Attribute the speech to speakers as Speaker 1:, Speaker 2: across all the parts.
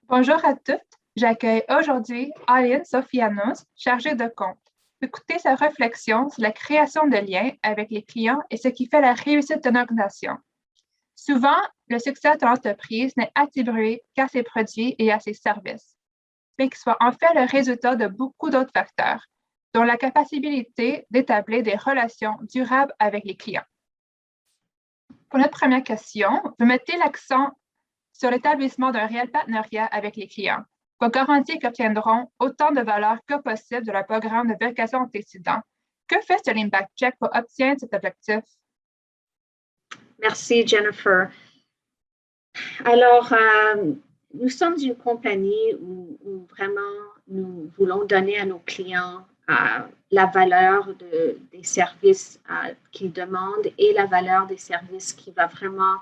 Speaker 1: Bonjour à toutes. J'accueille aujourd'hui Aline Sofianos, chargée de compte. Écoutez sa réflexion sur la création de liens avec les clients et ce qui fait la réussite d'une organisation. Souvent, le succès de l'entreprise n'est attribué qu'à ses produits et à ses services, mais qu'il soit en fait le résultat de beaucoup d'autres facteurs, dont la capacité d'établir des relations durables avec les clients. Pour notre première question, vous mettez l'accent sur l'établissement d'un réel partenariat avec les clients pour garantir qu'ils obtiendront autant de valeur que possible de leur programme de vérification antécédent. Que fait Sterling Back Check pour obtenir cet objectif?
Speaker 2: Merci, Jennifer. Alors, nous sommes une compagnie où vraiment nous voulons donner à nos clients la valeur des services qu'ils demandent et la valeur des services qui va vraiment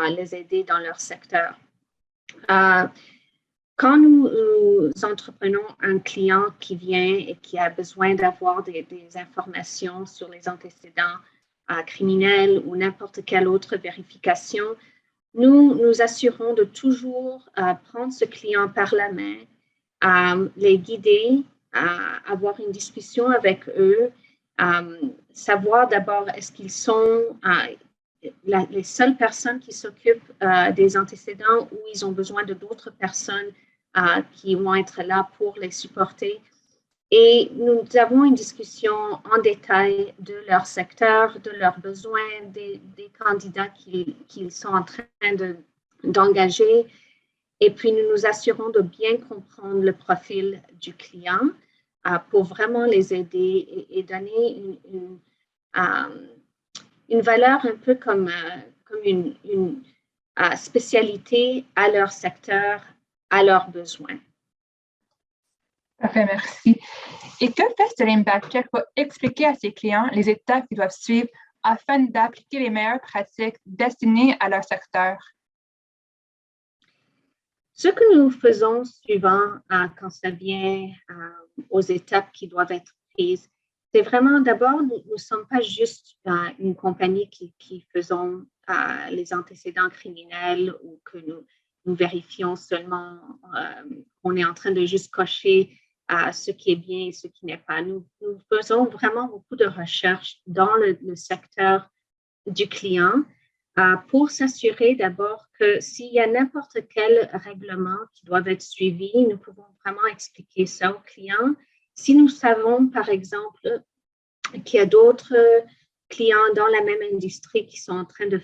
Speaker 2: les aider dans leur secteur. Quand nous entreprenons un client qui vient et qui a besoin d'avoir des informations sur les antécédents criminels ou n'importe quelle autre vérification, nous nous assurons de toujours prendre ce client par la main, les guider, avoir une discussion avec eux, savoir d'abord est-ce qu'ils sont les seules personnes qui s'occupent des antécédents ou ils ont besoin de d'autres personnes qui vont être là pour les supporter. Et nous avons une discussion en détail de leur secteur, de leurs besoins, des candidats qu'ils sont en train d'engager. Et puis, nous nous assurons de bien comprendre le profil du client pour vraiment les aider et donner une valeur un peu comme une spécialité à leur secteur, à leurs besoins.
Speaker 1: Parfait, merci. Et que fait Sterling Back Check pour expliquer à ses clients les étapes qu'ils doivent suivre afin d'appliquer les meilleures pratiques destinées à leur secteur?
Speaker 2: Ce que nous faisons souvent quand ça vient aux étapes qui doivent être prises, c'est vraiment d'abord, nous ne sommes pas juste une compagnie qui faisons les antécédents criminels ou que nous vérifions seulement, on est en train de juste cocher ce qui est bien et ce qui n'est pas. Nous faisons vraiment beaucoup de recherches dans le secteur du client pour s'assurer d'abord que s'il y a n'importe quel règlement qui doit être suivi, nous pouvons vraiment expliquer ça aux clients. Si nous savons, par exemple, qu'il y a d'autres clients dans la même industrie qui sont en train de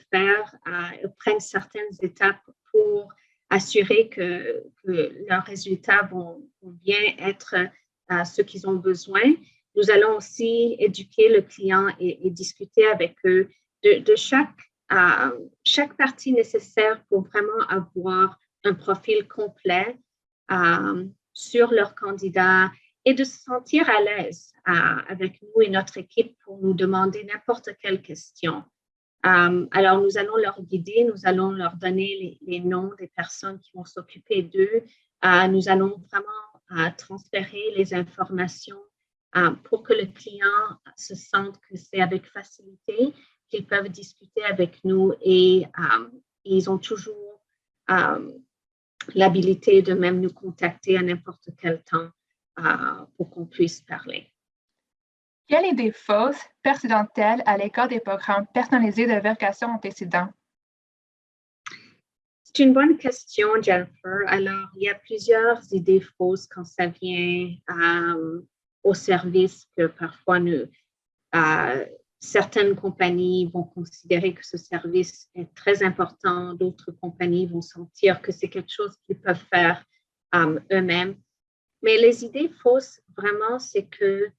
Speaker 2: prennent certaines étapes pour assurer que leurs résultats vont bien être ce qu'ils ont besoin. Nous allons aussi éduquer le client et discuter avec eux de chaque partie nécessaire pour vraiment avoir un profil complet sur leur candidat et de se sentir à l'aise avec nous et notre équipe pour nous demander n'importe quelle question. Alors, nous allons leur guider, nous allons leur donner les noms des personnes qui vont s'occuper d'eux. Nous allons vraiment transférer les informations pour que le client se sente que c'est avec facilité qu'ils peuvent discuter avec nous et ils ont toujours l'habilité de même nous contacter à n'importe quel temps pour qu'on puisse parler.
Speaker 1: Quelle idée fausse persiste-t-elle à l'égard des programmes personnalisés de vérification antécédent?
Speaker 2: C'est une bonne question, Jennifer. Alors, il y a plusieurs idées fausses quand ça vient au service que parfois certaines compagnies vont considérer que ce service est très important, d'autres compagnies vont sentir que c'est quelque chose qu'ils peuvent faire eux-mêmes. Mais les idées fausses, vraiment, c'est que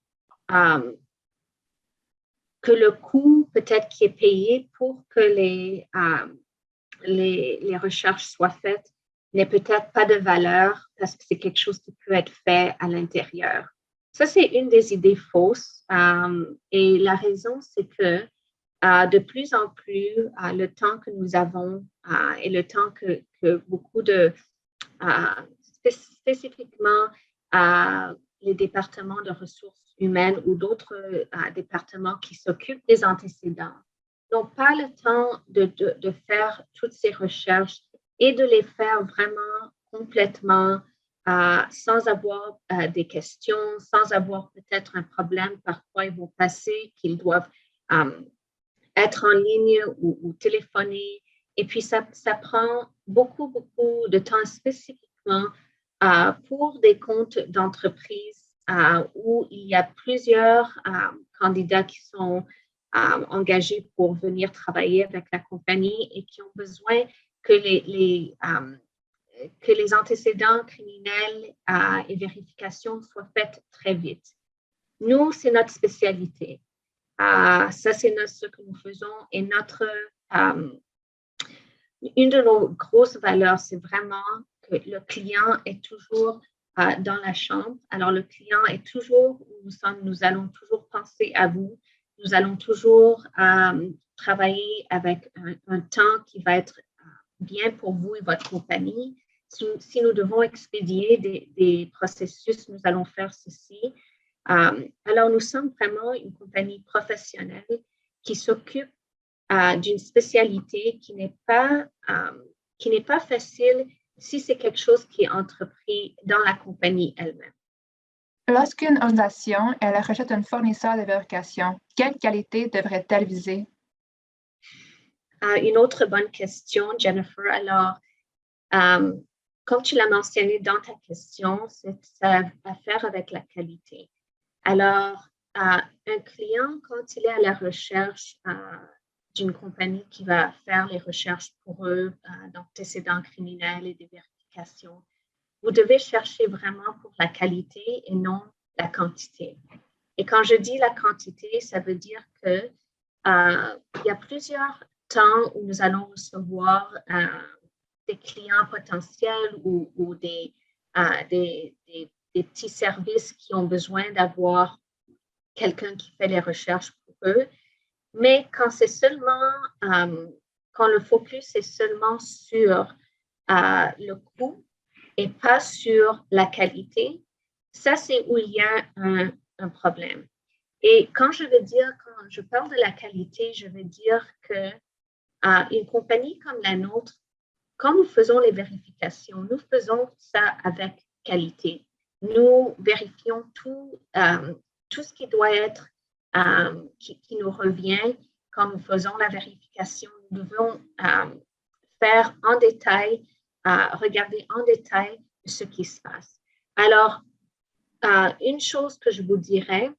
Speaker 2: le coût peut-être qui est payé pour que les recherches soient faites n'est peut-être pas de valeur parce que c'est quelque chose qui peut être fait à l'intérieur. Ça, c'est une des idées fausses. Et la raison, c'est que de plus en plus, le temps que nous avons et le temps que beaucoup de, spécifiquement les départements de ressources humaines ou d'autres départements qui s'occupent des antécédents n'ont pas le temps de faire toutes ces recherches et de les faire vraiment complètement sans avoir des questions, sans avoir peut-être un problème par quoi ils vont passer, qu'ils doivent être en ligne ou téléphoner. Et puis, ça prend beaucoup, beaucoup de temps spécifiquement pour des comptes d'entreprise où il y a plusieurs candidats qui sont engagés pour venir travailler avec la compagnie et qui ont besoin que que les antécédents criminels et vérifications soient faites très vite. Nous, c'est notre spécialité. Ça, c'est ce que nous faisons. Et une de nos grosses valeurs, c'est vraiment que le client est toujours dans la chambre. Alors, le client est toujours où nous sommes. Nous allons toujours penser à vous. Nous allons toujours travailler avec un temps qui va être bien pour vous et votre compagnie. Si nous devons expédier des processus, nous allons faire ceci. Alors, nous sommes vraiment une compagnie professionnelle qui s'occupe d'une spécialité qui n'est pas facile si c'est quelque chose qui est entrepris dans la compagnie elle-même.
Speaker 1: Lorsqu'une organisation est à la recherche d'un fournisseur de vérification, quelle qualité devrait-elle viser?
Speaker 2: Une autre bonne question, Jennifer. Alors, comme tu l'as mentionné dans ta question, ça a à faire avec la qualité. Alors, un client, quand il est à la recherche d'une compagnie qui va faire les recherches pour eux d'antécédents criminels et des vérifications, vous devez chercher vraiment pour la qualité et non la quantité. Et quand je dis la quantité, ça veut dire que il y a plusieurs temps où nous allons recevoir des clients potentiels ou des petits services qui ont besoin d'avoir quelqu'un qui fait les recherches pour eux. Mais quand c'est seulement, quand le focus est seulement sur le coût et pas sur la qualité, ça c'est où il y a un problème. Et quand je parle de la qualité, je veux dire que une compagnie comme la nôtre, quand nous faisons les vérifications, nous faisons ça avec qualité. Nous vérifions tout ce qui doit être, qui nous revient quand nous faisons la vérification. Nous devons faire en détail, regarder en détail ce qui se passe. Alors, une chose que je vous dirais,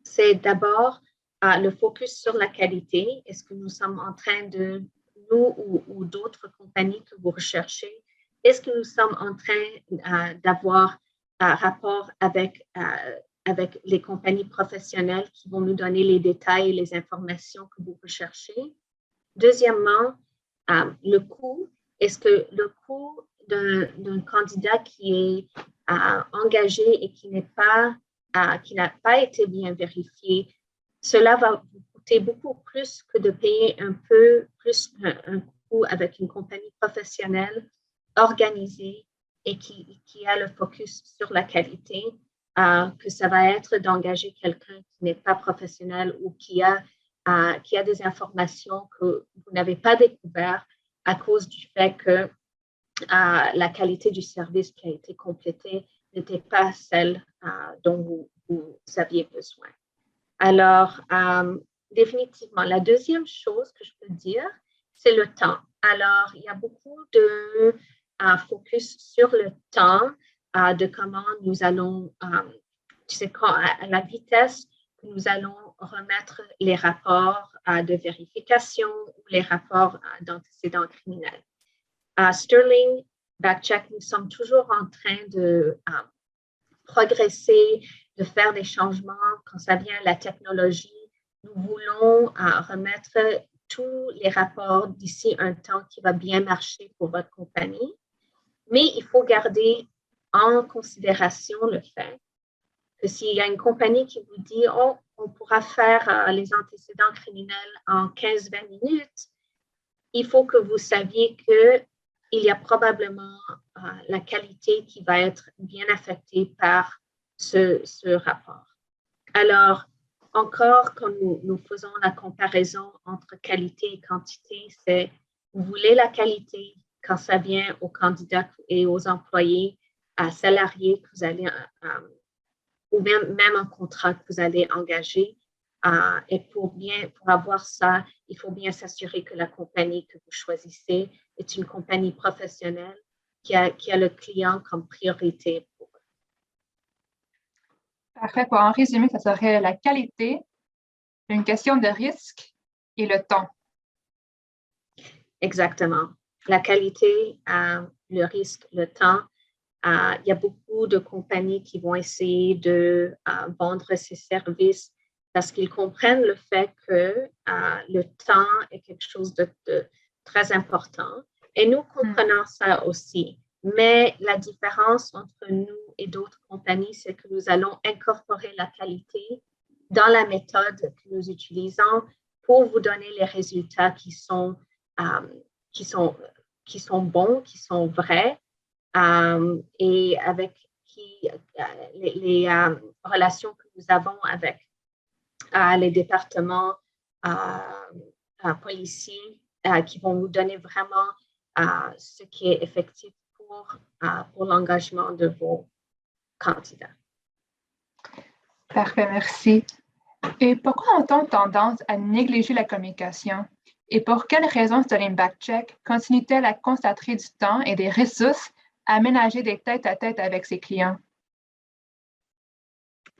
Speaker 2: c'est d'abord le focus sur la qualité. Est-ce que nous sommes en train de, nous ou d'autres compagnies que vous recherchez, est-ce que nous sommes en train d'avoir un rapport avec les compagnies professionnelles qui vont nous donner les détails et les informations que vous recherchez? Deuxièmement, le coût. Est-ce que le coût d'un candidat qui est engagé et qui n'a pas été bien vérifié, cela va vous coûter beaucoup plus que de payer un peu plus un coût avec une compagnie professionnelle organisée et qui a le focus sur la qualité, que ça va être d'engager quelqu'un qui n'est pas professionnel ou qui a des informations que vous n'avez pas découvertes à cause du fait que la qualité du service qui a été complété n'était pas celle dont vous aviez besoin. Alors, définitivement, la deuxième chose que je peux dire, c'est le temps. Alors, il y a beaucoup de focus sur le temps, de comment nous allons, à la vitesse que nous allons remettre les rapports de vérification ou les rapports d'antécédents criminels. Sterling Backcheck, nous sommes toujours en train de progresser, de faire des changements quand ça vient à la technologie. Nous voulons remettre tous les rapports d'ici un temps qui va bien marcher pour votre compagnie. Mais il faut garder en considération le fait que s'il y a une compagnie qui vous dit « Oh, on pourra faire les antécédents criminels en 15-20 minutes », il faut que vous saviez qu'il y a probablement la qualité qui va être bien affectée par ce rapport. Alors, encore, quand nous faisons la comparaison entre qualité et quantité, c'est vous voulez la qualité, quand ça vient aux candidats et aux employés salariés que vous allez, ou même un contrat que vous allez engager. Et pour avoir ça, il faut bien s'assurer que la compagnie que vous choisissez est une compagnie professionnelle qui a le client comme priorité pour eux.
Speaker 1: Parfait. Pour en résumer, ça serait la qualité, une question de risque et le temps.
Speaker 2: Exactement. La qualité, le risque, le temps. Il y a beaucoup de compagnies qui vont essayer de vendre ces services parce qu'ils comprennent le fait que le temps est quelque chose de très important. Et nous comprenons ça aussi. Mais la différence entre nous et d'autres compagnies, c'est que nous allons incorporer la qualité dans la méthode que nous utilisons pour vous donner les résultats qui sont bons, qui sont vrais, et avec les relations que nous avons avec les départements policiers qui vont nous donner vraiment ce qui est effectif pour l'engagement de vos candidats.
Speaker 1: Parfait, merci. Et pourquoi a-t-on tendance à négliger la communication? Et pour quelles raisons Sterling Backcheck continue-t-elle à consacrer du temps et des ressources à ménager des tête-à-tête avec ses clients?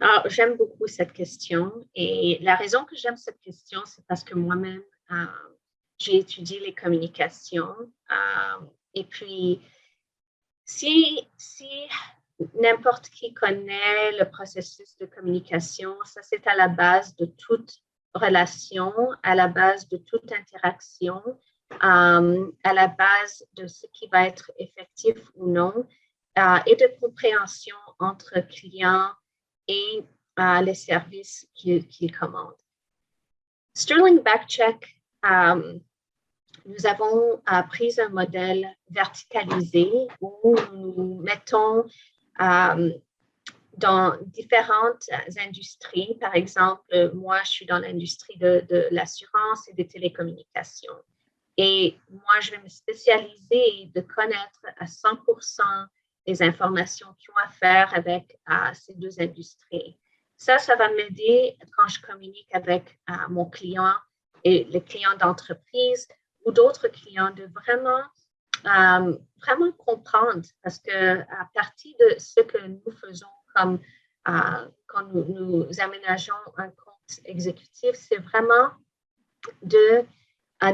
Speaker 2: Alors, j'aime beaucoup cette question et la raison que j'aime cette question, c'est parce que moi-même, j'ai étudié les communications et puis si n'importe qui connaît le processus de communication, ça c'est à la base de toute relation, à la base de toute interaction, à la base de ce qui va être effectif ou non, et de compréhension entre clients et les services qu'ils commandent. Sterling Backcheck, nous avons pris un modèle verticalisé où nous mettons dans différentes industries. Par exemple, moi, je suis dans l'industrie de l'assurance et des télécommunications. Et moi, je vais me spécialiser de connaître à 100% les informations qui ont à faire avec ces deux industries. Ça va m'aider quand je communique avec mon client et les clients d'entreprise ou d'autres clients de vraiment comprendre, parce qu'à partir de ce que nous faisons comme quand nous aménageons un compte exécutif, c'est vraiment de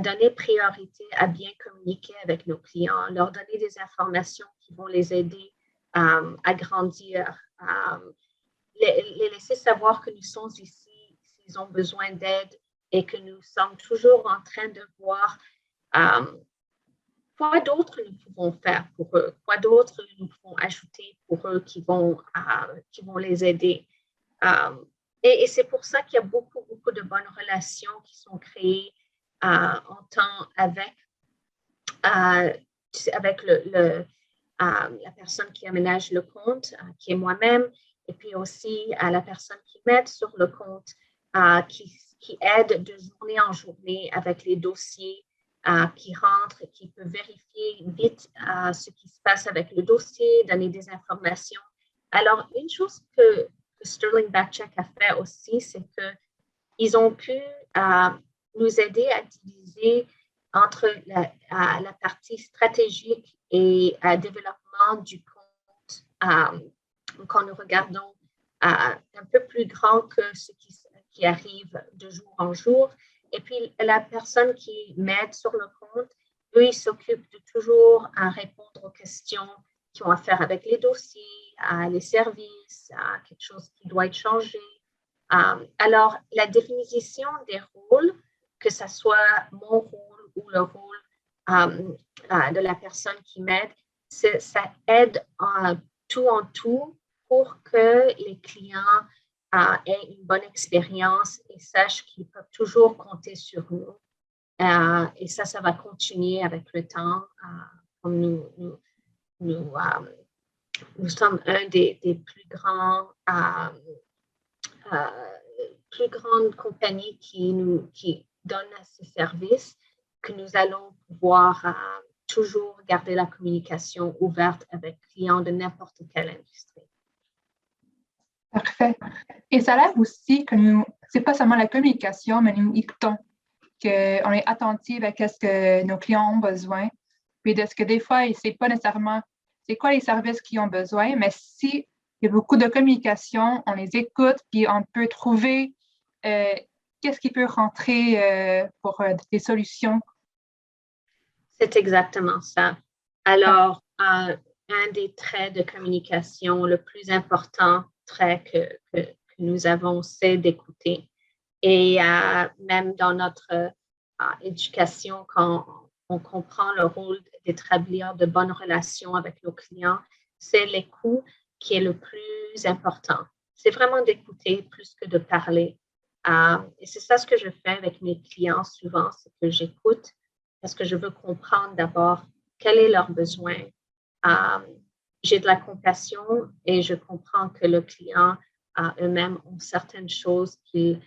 Speaker 2: donner priorité à bien communiquer avec nos clients, leur donner des informations qui vont les aider à grandir, les laisser savoir que nous sommes ici s'ils ont besoin d'aide et que nous sommes toujours en train de voir quoi d'autre nous pouvons faire pour eux, quoi d'autre nous pouvons ajouter pour eux qui vont les aider. Et c'est pour ça qu'il y a beaucoup de bonnes relations qui sont créées en temps avec la personne qui aménage le compte, qui est moi-même, et puis aussi la personne qui m'aide sur le compte, qui aide de journée en journée avec les dossiers qui rentrent, qui peut vérifier vite ce qui se passe avec le dossier, donner des informations. Alors, une chose que Sterling Backcheck a fait aussi, c'est qu'ils ont pu nous aider à diviser entre la partie stratégique et développement du compte quand nous regardons un peu plus grand que ce qui arrive de jour en jour. Et puis, la personne qui m'aide sur le compte, eux, ils s'occupent de toujours répondre aux questions qui ont à faire avec les dossiers, les services, quelque chose qui doit être changé. Alors, la définition des rôles, que ce soit mon rôle ou le rôle de la personne qui m'aide, ça aide tout en tout pour que les clients aient une bonne expérience et sachent qu'ils peuvent toujours compter sur nous. Et ça va continuer avec le temps. Comme nous sommes un des plus grandes compagnies qui donnent ces services, que nous allons pouvoir toujours garder la communication ouverte avec clients de n'importe quelle industrie.
Speaker 1: Parfait. Et ça a l'air aussi que c'est pas seulement la communication, mais nous écoutons, qu'on est attentif à ce que nos clients ont besoin, puis de ce que des fois, c'est pas nécessairement c'est quoi les services qu'ils ont besoin, mais si il y a beaucoup de communication, on les écoute, puis on peut trouver qu'est-ce qui peut rentrer pour des solutions.
Speaker 2: C'est exactement ça. Alors, un des traits de communication, le plus important trait que nous avons, c'est d'écouter. Et même dans notre éducation, quand on comprend le rôle d'établir de bonnes relations avec nos clients, c'est l'écoute qui est le plus important. C'est vraiment d'écouter plus que de parler. Et c'est ça ce que je fais avec mes clients souvent, c'est que j'écoute parce que je veux comprendre d'abord quel est leur besoin. J'ai de la compassion et je comprends que le client eux-mêmes ont certaines choses qu'ils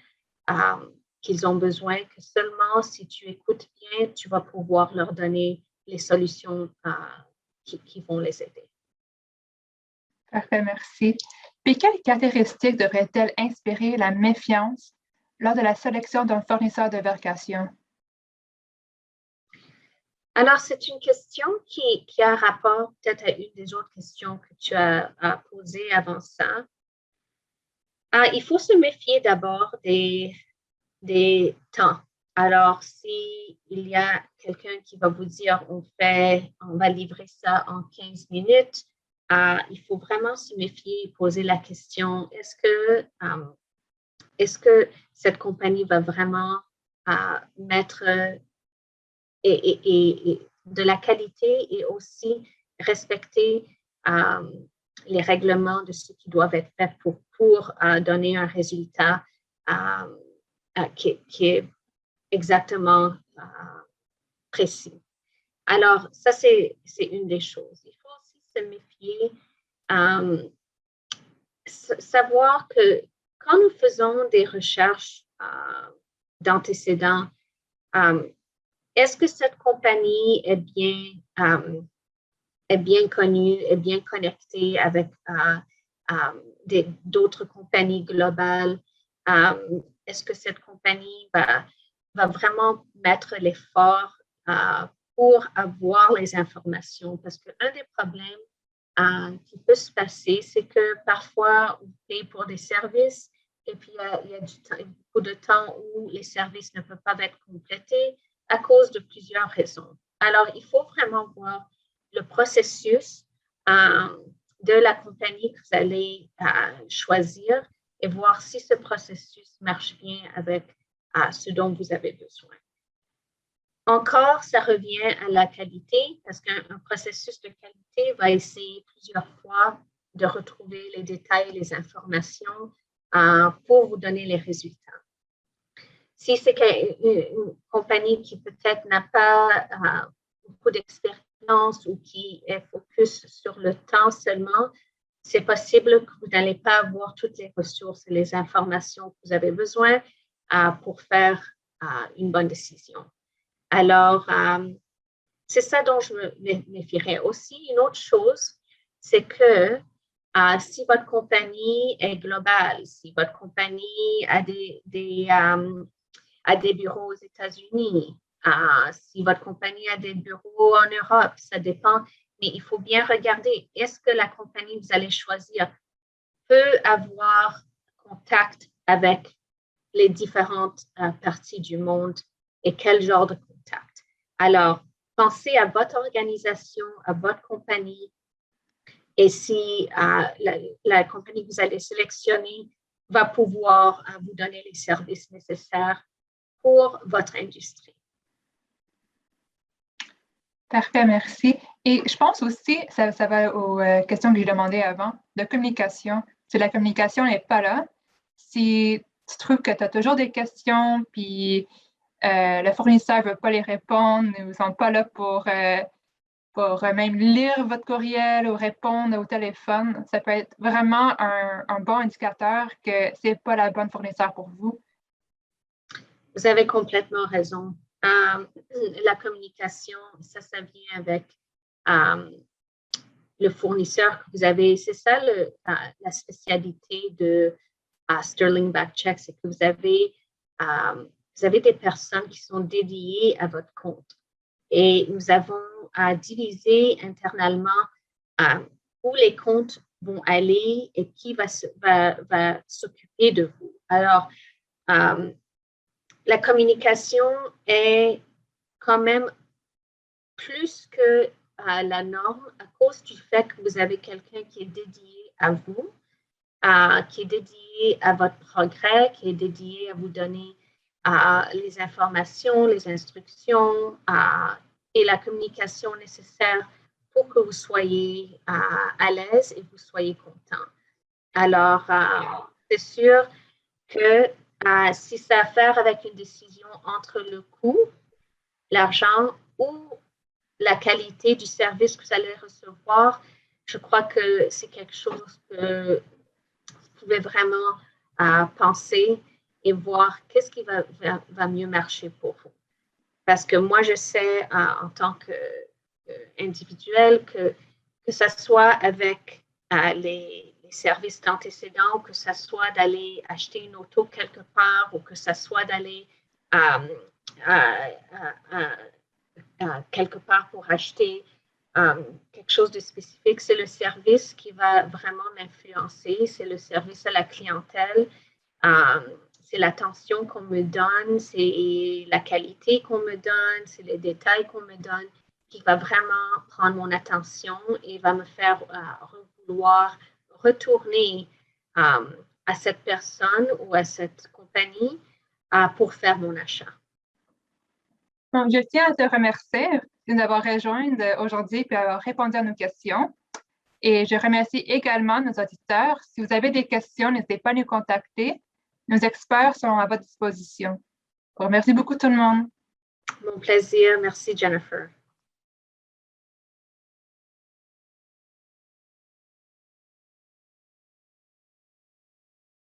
Speaker 2: ont besoin, que seulement si tu écoutes bien, tu vas pouvoir leur donner les solutions qui vont les aider.
Speaker 1: Parfait, merci. Puis, quelles caractéristiques devraient-elles inspirer la méfiance lors de la sélection d'un fournisseur de vacation?
Speaker 2: Alors, c'est une question qui a rapport peut-être à une des autres questions que tu as posées avant ça. Il faut se méfier d'abord des temps. Alors, s'il y a quelqu'un qui va vous dire on va livrer ça en 15 minutes, il faut vraiment se méfier et poser la question, est-ce que cette compagnie va vraiment mettre et de la qualité et aussi respecter les règlements de ce qui doivent être fait pour donner un résultat qui est exactement précis. Alors, ça, c'est une des choses. Il faut aussi se méfier, savoir que quand nous faisons des recherches d'antécédents, est-ce que cette compagnie est bien connue, est bien connectée avec d'autres compagnies globales? Est-ce que cette compagnie va vraiment mettre l'effort pour avoir les informations? Parce qu'un des problèmes qui peut se passer, c'est que parfois, on paye pour des services et puis il y a beaucoup de temps où les services ne peuvent pas être complétés à cause de plusieurs raisons. Alors, il faut vraiment voir le processus de la compagnie que vous allez choisir et voir si ce processus marche bien avec ce dont vous avez besoin. Encore, ça revient à la qualité parce qu'un processus de qualité va essayer plusieurs fois de retrouver les détails, les informations pour vous donner les résultats. Si c'est une compagnie qui peut-être n'a pas beaucoup d'expérience ou qui est focus sur le temps seulement, c'est possible que vous n'allez pas avoir toutes les ressources et les informations que vous avez besoin pour faire une bonne décision. Alors, c'est ça dont je me méfierais. Aussi, une autre chose, c'est que si votre compagnie est globale, si votre compagnie a des bureaux aux États-Unis, si votre compagnie a des bureaux en Europe, ça dépend. Mais il faut bien regarder, est-ce que la compagnie que vous allez choisir peut avoir contact avec les différentes parties du monde et quel genre de contact? Alors, pensez à votre organisation, à votre compagnie et si la compagnie que vous allez sélectionner va pouvoir vous donner les services nécessaires pour votre industrie.
Speaker 1: Parfait, merci. Et je pense aussi, ça va aux questions que j'ai demandées avant, de communication. Si la communication n'est pas là, si tu trouves que tu as toujours des questions, puis le fournisseur ne veut pas les répondre, ils ne sont pas là pour même lire votre courriel ou répondre au téléphone, ça peut être vraiment un bon indicateur que ce n'est pas la bonne fournisseur pour vous.
Speaker 2: Vous avez complètement raison. la communication, ça vient avec le fournisseur que vous avez. C'est ça la spécialité de Sterling Back Check, c'est que vous avez des personnes qui sont dédiées à votre compte. Et nous avons divisé internalement où les comptes vont aller et qui va s'occuper de vous. Alors, la communication est quand même plus que la norme à cause du fait que vous avez quelqu'un qui est dédié à vous, qui est dédié à votre progrès, qui est dédié à vous donner les informations, les instructions et la communication nécessaire pour que vous soyez à l'aise et vous soyez content. Alors, c'est sûr que si ça a à faire avec une décision entre le coût, l'argent ou la qualité du service que vous allez recevoir, je crois que c'est quelque chose que vous pouvez vraiment penser et voir qu'est-ce qui va mieux marcher pour vous. Parce que moi, je sais en tant qu'individuel que ça soit avec les services d'antécédents, que ça soit d'aller acheter une auto quelque part ou que ça soit d'aller quelque part pour acheter quelque chose de spécifique, c'est le service qui va vraiment m'influencer, c'est le service à la clientèle, c'est l'attention qu'on me donne, c'est la qualité qu'on me donne, c'est les détails qu'on me donne qui va vraiment prendre mon attention et va me faire vouloir retourner à cette personne ou à cette compagnie pour faire mon achat.
Speaker 1: Donc, je tiens à te remercier de nous avoir rejoints aujourd'hui et d'avoir répondu à nos questions. Et je remercie également nos auditeurs. Si vous avez des questions, n'hésitez pas à nous contacter. Nos experts sont à votre disposition. Merci beaucoup tout le monde.
Speaker 2: Mon plaisir. Merci, Jennifer.